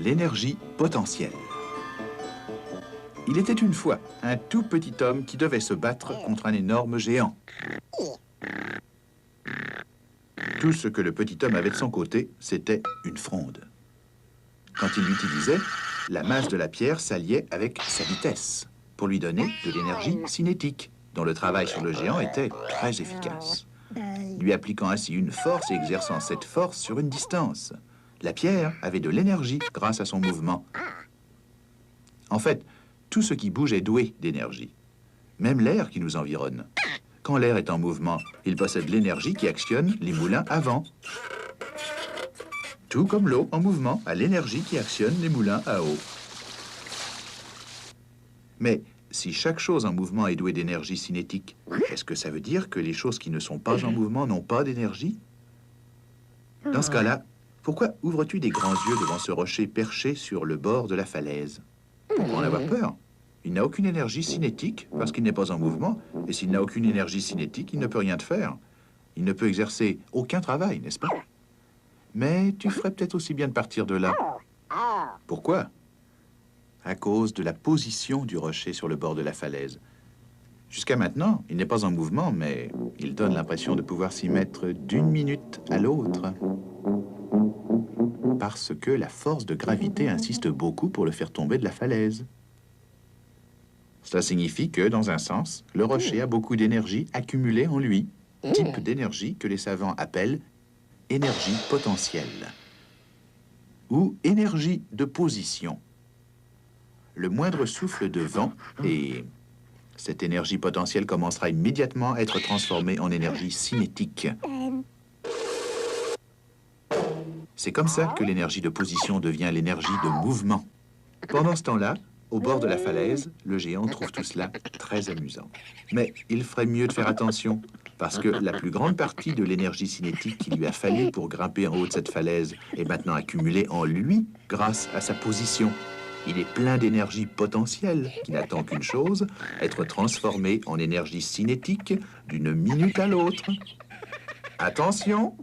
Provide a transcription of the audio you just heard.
l'énergie potentielle. Il était une fois un tout petit homme qui devait se battre contre un énorme géant. Tout ce que le petit homme avait de son côté, c'était une fronde. Quand il l'utilisait, la masse de la pierre s'alliait avec sa vitesse pour lui donner de l'énergie cinétique, dont le travail sur le géant était très efficace, lui appliquant ainsi une force et exerçant cette force sur une distance. La pierre avait de l'énergie grâce à son mouvement. En fait, tout ce qui bouge est doué d'énergie, même l'air qui nous environne. Quand l'air est en mouvement, il possède l'énergie qui actionne les moulins à vent. Tout comme l'eau en mouvement a l'énergie qui actionne les moulins à eau. Mais si chaque chose en mouvement est douée d'énergie cinétique, est-ce que ça veut dire que les choses qui ne sont pas en mouvement n'ont pas d'énergie? Dans ce cas-là, pourquoi ouvres-tu des grands yeux devant ce rocher perché sur le bord de la falaise? Pour en avoir peur. Il n'a aucune énergie cinétique parce qu'il n'est pas en mouvement, et s'il n'a aucune énergie cinétique, il ne peut rien te faire. Il ne peut exercer aucun travail, n'est-ce pas? Mais tu ferais peut-être aussi bien de partir de là. Pourquoi? À cause de la position du rocher sur le bord de la falaise. Jusqu'à maintenant, il n'est pas en mouvement, mais il donne l'impression de pouvoir s'y mettre d'une minute à l'autre. Parce que la force de gravité insiste beaucoup pour le faire tomber de la falaise. Cela signifie que, dans un sens, le rocher a beaucoup d'énergie accumulée en lui, type d'énergie que les savants appellent énergie potentielle ou énergie de position. Le moindre souffle de vent et cette énergie potentielle commencera immédiatement à être transformée en énergie cinétique. C'est comme ça que l'énergie de position devient l'énergie de mouvement. Pendant ce temps-là, au bord de la falaise, le géant trouve tout cela très amusant. Mais il ferait mieux de faire attention, parce que la plus grande partie de l'énergie cinétique qu'il lui a fallu pour grimper en haut de cette falaise est maintenant accumulée en lui grâce à sa position. Il est plein d'énergie potentielle qui n'attend qu'une chose, être transformée en énergie cinétique d'une minute à l'autre. Attention!